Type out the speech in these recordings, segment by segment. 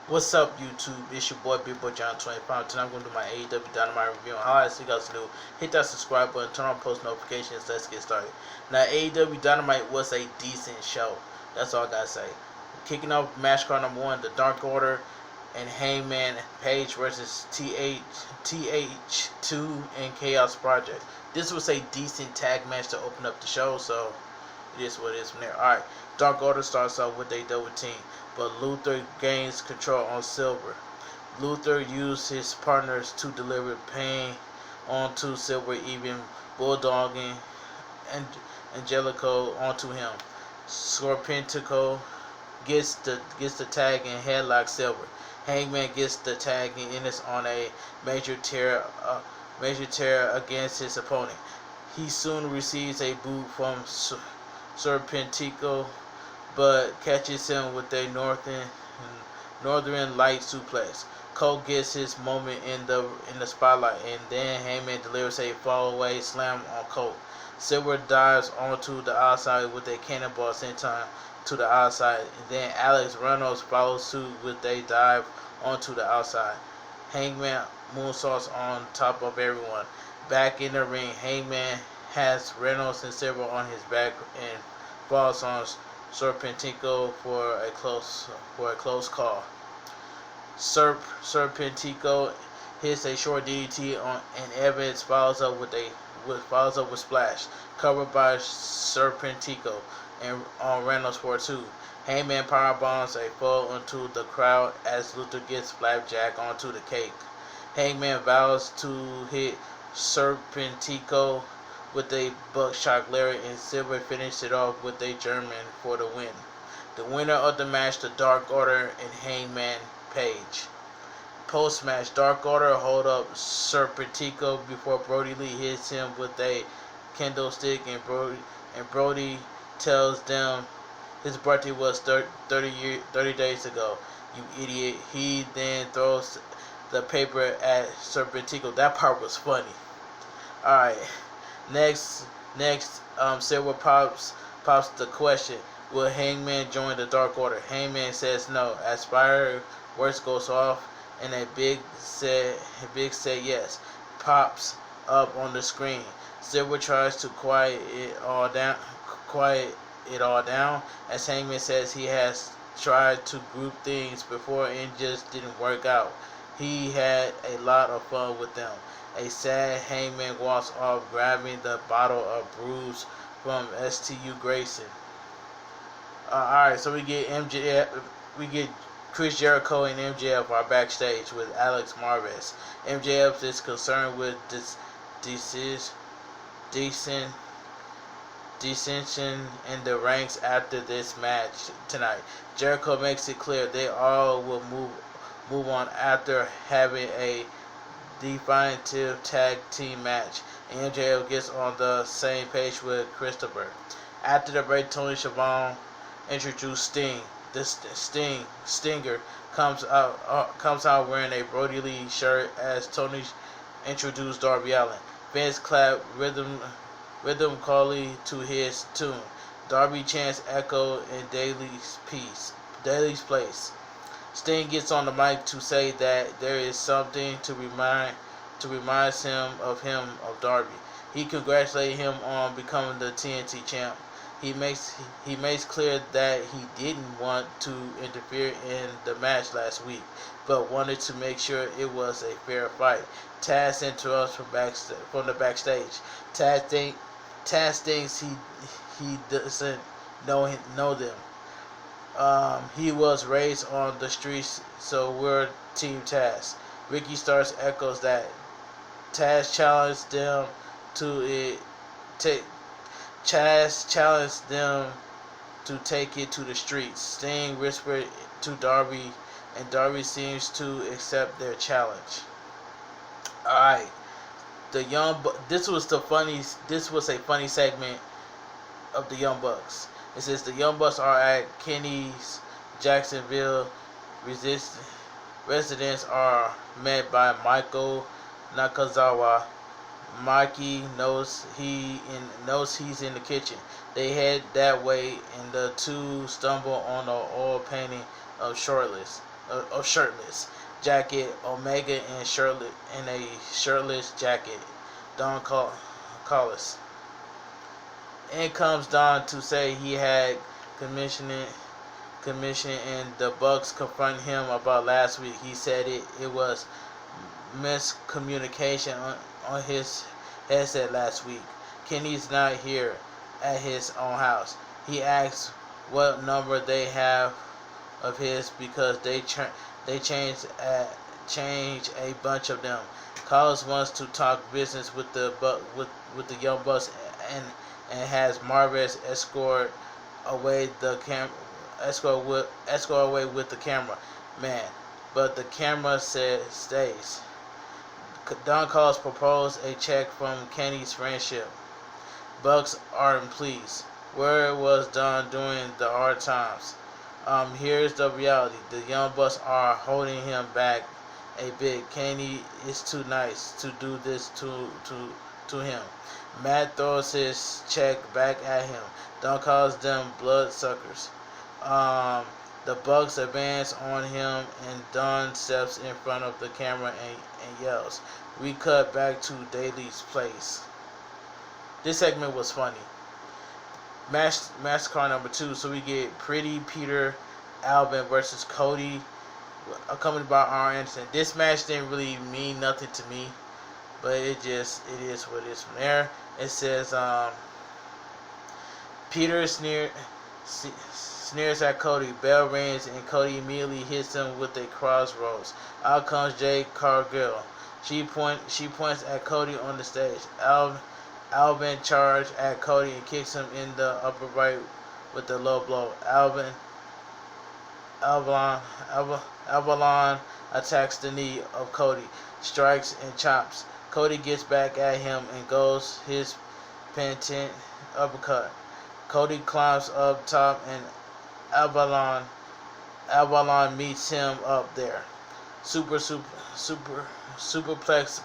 What's up, YouTube? It's your boy Big Boy John 25. Tonight I'm going to do my AEW Dynamite review. And how I ask you guys to do, hit that subscribe button, turn on post notifications. Let's get started. Now, AEW Dynamite was a decent show. That's all I gotta say. Kicking off match card number 1, the Dark Order and Hangman Page versus TH2 and Chaos Project. This was a decent tag match to open up the show, so it is what it is from there. Alright, Dark Order starts off with a double team, but Luther gains control on Silver. Luther used his partners to deliver pain onto Silver, even bulldogging Angelico onto him. Scorpentico gets the tag and headlock Silver. Hangman gets the tag and is on a major tear against his opponent. He soon receives a boot from Serpentico, but catches him with a northern light suplex. Cole gets his moment in the spotlight, and then Heyman delivers a fallaway slam on Cole. Silver dives onto the outside with a cannonball senton to the outside, and then Alex Reynolds follows suit with a dive onto the outside. Hangman moonsaults on top of everyone. Back in the ring, Hangman has Reynolds and Silver on his back and falls on Serpentico for a close call. Serpentico hits a short DDT on, and Evans follows up with splash, covered by Serpentico and on Reynolds for 2. Heyman powerbombs a foe into the crowd as Luther gets flapjack onto the cake. Hangman vows to hit Serpentico with a buckshot lariat, and Silver finished it off with a German for the win. The winner of the match, the Dark Order and Hangman Page. Post-match, Dark Order hold up Serpentico before Brody Lee hits him with a kendo stick, and Brody tells them his birthday was 30 days ago. You idiot. He then throws the paper at Serpentico. That part was funny. Alright. Next, Silver pops the question: will Hangman join the Dark Order? Hangman says no. As fireworks goes off, and a big set yes pops up on the screen. Silver tries to quiet it all down, as Hangman says he has tried to group things before and just didn't work out. He had a lot of fun with them. A sad Hangman walks off, grabbing the bottle of brews from STU Grayson. Alright, so we get Chris Jericho and MJF are backstage with Alex Marvez. MJF is concerned with dissension in the ranks after this match tonight. Jericho makes it clear they all will move on after having a definitive tag team match, and MJF gets on the same page with Christopher. After the break, Tony Schiavone introduced Sting. This Stinger comes out wearing a Brody Lee shirt as Tony introduced Darby Allin. Vince clapped rhythmically to his tune. Darby chants echo in Daily's place. Sting gets on the mic to say that there is something to remind him of Darby. He congratulated him on becoming the TNT champ. He makes clear that he didn't want to interfere in the match last week, but wanted to make sure it was a fair fight. Taz interrupts from the backstage. Taz thinks he doesn't know them. He was raised on the streets, so we're Team Taz. Ricky Starks echoes that. Taz challenged them to take it to the streets. Sting whispered to Darby, and Darby seems to accept their challenge. Alright, this was a funny segment of the Young Bucks. It says the Young Bucks are at Kenny's Jacksonville residents are met by Michael Nakazawa. Mikey knows he's in the kitchen. They head that way, and the two stumble on the oil painting of Shortless. of shirtless jacket, Omega in a shirtless jacket. Don Callis. In comes Don to say he had commissioning and the Bucks confront him about last week. He said it was miscommunication on his headset last week. Kenny's not here at his own house. He asks what number they have of his because they changed a bunch of them. Collins wants to talk business with the young Bucks and has Marvis escort away with the camera man, but the camera stays. Don Callis proposed a check from Kenny's friendship. Bucks aren't pleased. Where was Don during the hard times? Here's the reality. The young Bucks are holding him back a bit. Kenny is too nice to do this to him. Matt throws his check back at him. Don calls them bloodsuckers. The Bucks advance on him, and Don steps in front of the camera and yells. We cut back to Daly's place. This segment was funny. Match card number 2, so we get Pretty Peter Albin versus Cody, accompanied by R. Anderson. This match didn't really mean nothing to me, but it is what it is from there. It says Peter sneers at Cody. Bell rings and Cody immediately hits him with a crossroads. Out comes Jade Cargill. She points at Cody on the stage. Albin charges at Cody and kicks him in the upper right with a low blow. Avalon attacks the knee of Cody, strikes and chops. Cody gets back at him and goes his penitent uppercut. Cody climbs up top and Avalon meets him up there. Superplex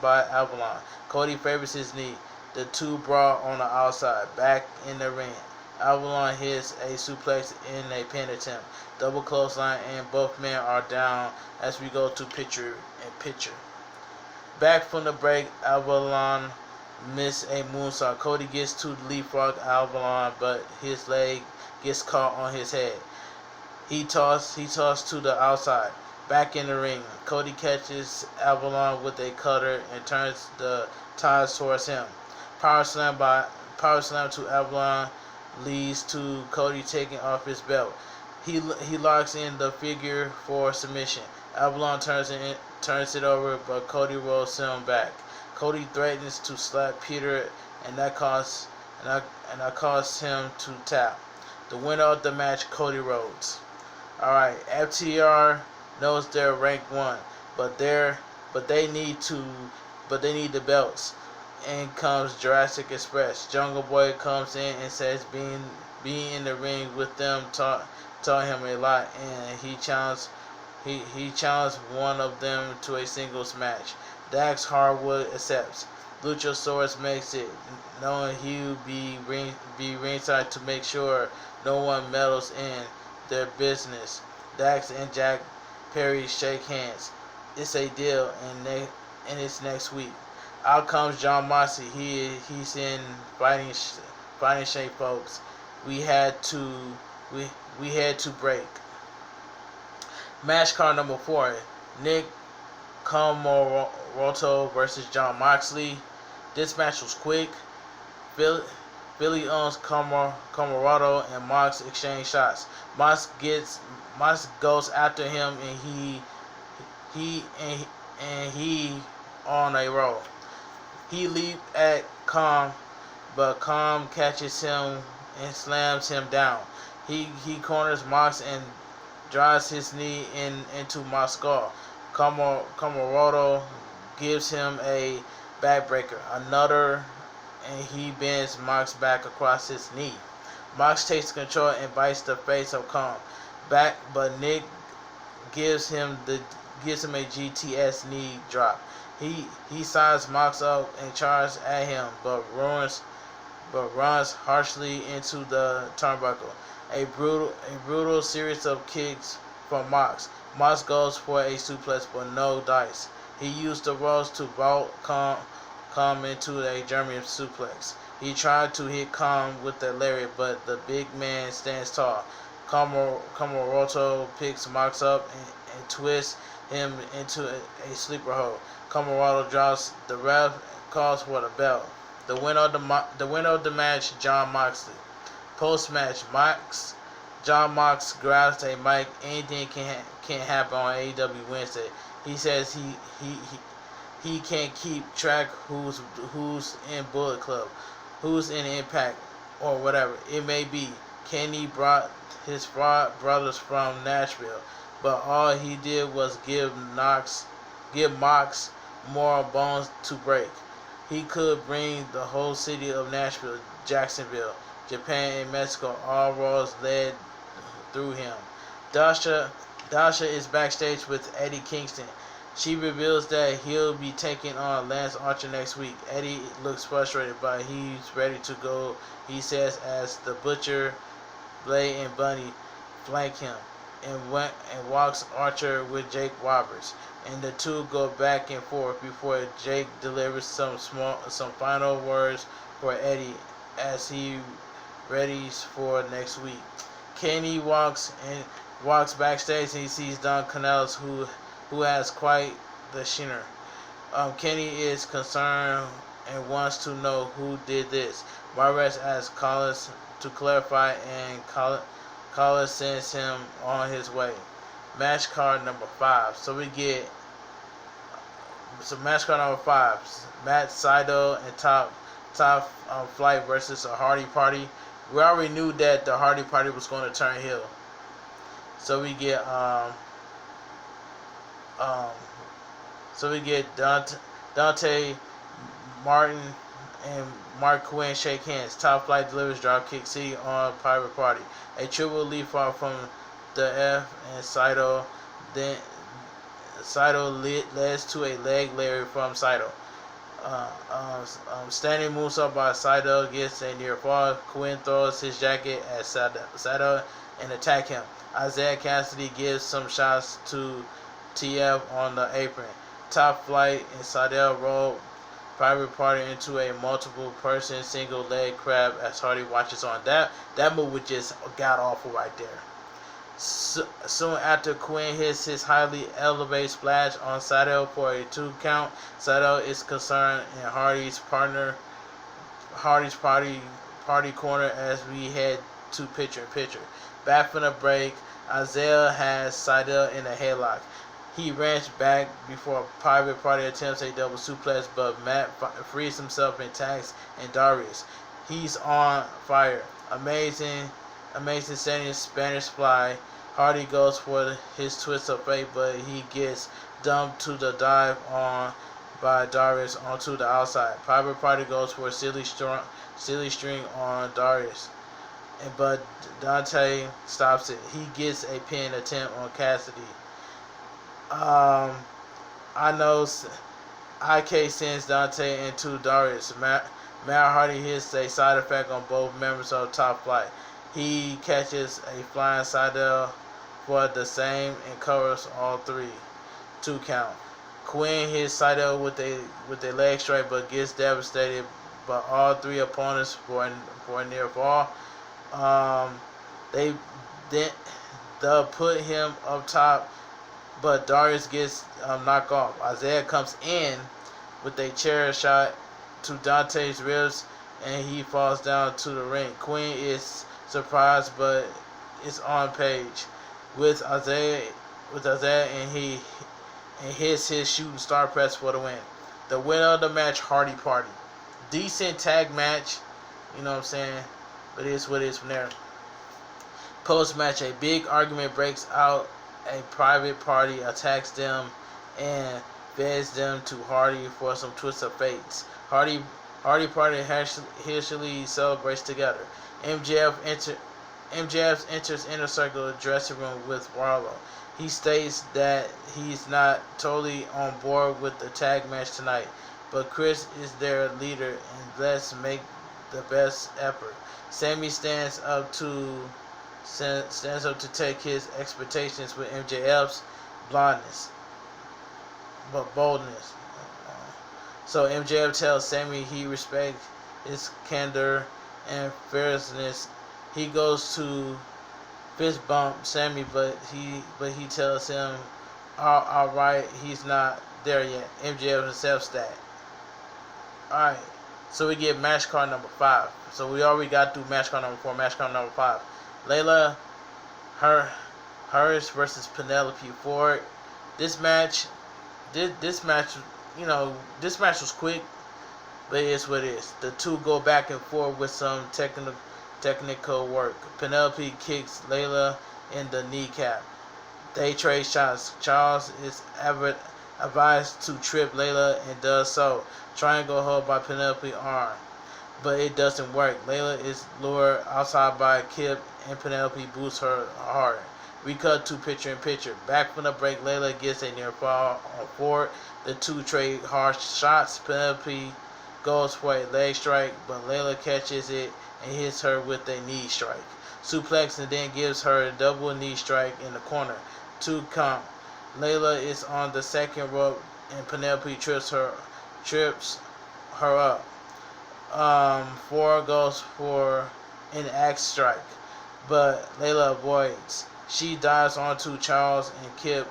by Avalon. Cody favors his knee. The two brawl on the outside. Back in the ring. Avalon hits a suplex in a pin attempt. Double clothesline and both men are down as we go to picture in picture. Back from the break, Avalon missed a moonsault. Cody gets to leapfrog Avalon, but his leg gets caught on his head. He tossed to the outside. Back in the ring, Cody catches Avalon with a cutter and turns the ties towards him. Power slam to Avalon leads to Cody taking off his belt. He locks in the figure 4 submission. Avalon turns it over, but Cody rolls him back. Cody threatens to slap Peter, and that causes him to tap. The winner of the match, Cody Rhodes. All right, FTR knows they're ranked 1, but they need the belts. In comes Jurassic Express. Jungle Boy comes in and says being in the ring with them taught him a lot, and he challenged one of them to a singles match. Dax Harwood accepts. Luchasaurus makes it, knowing he will be ringside to make sure no one meddles in their business. Dax and Jack Perry shake hands. It's a deal, and it's next week. Out comes John Moxley. He's in fighting shape, folks. We had to break. Match card number 4. Nick Comoroto versus John Moxley. This match was quick. Billy owns Comoroto and Mox exchange shots. Mox goes after him and he on a roll. He leaped at but Com catches him and slams him down. He corners Mox and drives his knee into Mox's skull. Comoroto gives him a backbreaker. Another, and he bends Mox back across his knee. Mox takes control and bites the face of Com back, but Nick gives him a GTS knee drop. He signs Mox up and charges at him, but runs harshly into the turnbuckle. A brutal series of kicks from Mox. Mox goes for a suplex but no dice. He used the ropes to vault Khan into a German suplex. He tried to hit Khan with the lariat, but the big man stands tall. Kamaroto picks Mox up and twists him into a sleeper hold. Kamaroto drops. The ref calls for the belt. The winner of the match, John Moxley. Post-match, John Mox grabs a mic. Anything can happen on AEW Wednesday. He says he can't keep track who's in Bullet Club, who's in Impact, or whatever it may be. Kenny brought his brothers from Nashville, but all he did was give Mox more bones to break. He could bring the whole city of Nashville, Jacksonville, Japan, and Mexico, all roads led through him. Dasha is backstage with Eddie Kingston. She reveals that he'll be taking on Lance Archer next week. Eddie looks frustrated, but he's ready to go, he says, as the Butcher, Blade, and Bunny flank him and walks Archer with Jake Roberts. And the two go back and forth before Jake delivers some final words for Eddie as he readies for next week. Kenny walks backstage and he sees Don Canales, who has quite the shiner. Kenny is concerned and wants to know who did this. Morales asks Collins to clarify, and Collins sends him on his way. Match card number 5. So match card number 5. Matt Sydal and Top Flight versus a Hardy Party. We already knew that the Hardy Party was going to turn heel. So we get Dante Martin and Mark Quinn shake hands. Top Flight delivers Dropkick City on Private Party. A triple leap off from the F and Sydal. Then Sydal leads to a leg lariat from Sydal. Standing moonsault by Sydal gets a near fall. Quinn throws his jacket at Sydal and attack him. Isaiah Cassidy gives some shots to TF on the apron. Top Flight and Sydal roll Private Party into a multiple person single leg crab as Hardy watches on. That move was just god awful right there. Soon after, Quinn hits his highly elevated splash on Sydal for a 2 count. Sydal is concerned in Hardy's party corner as we head to picture-in-picture. Back from the break, Isaiah has Sydal in a headlock. He wrenched back before Private Party attempts a double suplex, but Matt frees himself and tags and Darius. He's on fire. Amazing setting Spanish Fly. Hardy goes for his twist of fate, but he gets dumped to the dive on by Darius onto the outside. Private Party goes for a silly string on Darius, but Dante stops it. He gets a pin attempt on Cassidy. I know IK sends Dante into Darius. Matt Hardy hits a side effect on both members of Top Flight. He catches a flying Sydal for the same and covers all 3. 2 count. Quinn hits Sydal with a leg strike but gets devastated by all 3 opponents for a near fall. They'll put him up top, but Darius gets knocked off. Isaiah comes in with a chair shot to Dante's ribs and he falls down to the ring. Quinn is surprised, but it's on page with Isaiah and he hits his shooting star press for the win. The winner of the match, Hardy Party. Decent tag match, you know what I'm saying, but it is what it is from there. Post match, a big argument breaks out. A Private Party attacks them and feds them to Hardy for some twist of fates. Hardy Party hastily celebrates together. MJF enters Inner Circle dressing room with Warlow. He states that he's not totally on board with the tag match tonight, but Chris is their leader and let's make the best effort. Sammy stands up to stands up to take his expectations with MJF's blondness, but boldness. So MJF tells Sammy he respects his candor and fierceness. He goes to fist bump Sammy, but he tells him, all right, he's not there yet. MJF accepts that. All right, so we get match card number 5. So we already got through match card number 4. Match card number 5. Layla Harris versus Penelope Ford. This match, this match was quick, but it's what it is. The two go back and forth with some technical work. Penelope kicks Layla in the kneecap. They trade shots. Charles is advised to trip Layla and does so. Triangle hold by Penelope's arm, but it doesn't work. Layla is lured outside by Kip and Penelope boosts her hard. We cut to picture-in-picture. Back from the break, Layla gets a near fall on Ford. The two trade harsh shots. Penelope goes for a leg strike, but Layla catches it and hits her with a knee strike. Suplex and then gives her a double knee strike in the corner. 2 count. Layla is on the second rope and Penelope trips her up. Ford goes for an axe strike, but Layla avoids. She dives onto Charles and Kip.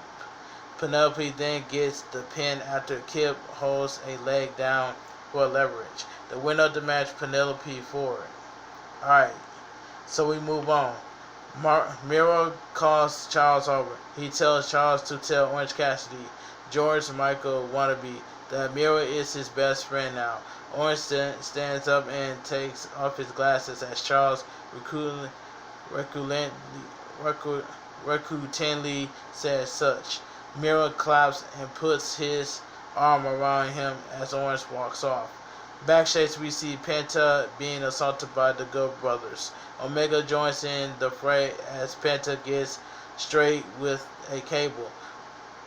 Penelope then gets the pin after Kip holds a leg down for leverage. The winner of the match, Penelope Ford. Alright, so we move on. Miro calls Charles over. He tells Charles to tell Orange Cassidy, George Michael wannabe, that Miro is his best friend now. Orange stands up and takes off his glasses as Charles reluctantly says such. Miro claps and puts his arm around him as Orange walks off. Backstage, we see Penta being assaulted by the Good Brothers. Omega joins in the fray as Penta gets straight with a cable.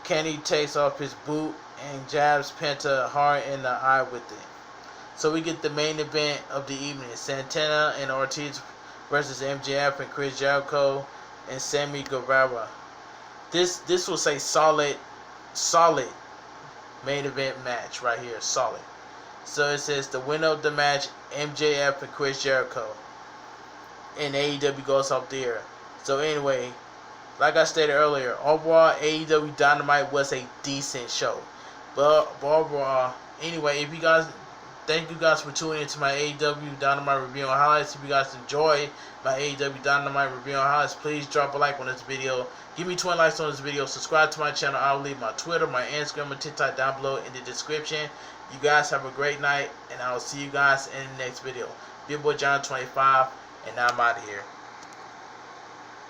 Kenny takes off his boot and jabs Penta hard in the eye with it. So we get the main event of the evening. Santana and Ortiz versus MJF and Chris Jericho and Sammy Guevara. This was a solid main event match right here. Solid. So it says the winner of the match, MJF and Chris Jericho. And AEW goes up there. So anyway, like I stated earlier, overall AEW Dynamite was a decent show. But overall, anyway, thank you guys for tuning into my AEW Dynamite review and highlights. If you guys enjoy my AEW Dynamite review and highlights, please drop a like on this video. Give me 20 likes on this video. Subscribe to my channel. I'll leave my Twitter, my Instagram, and TikTok down below in the description. You guys have a great night, and I'll see you guys in the next video. Big Boy John 25, and I'm out of here.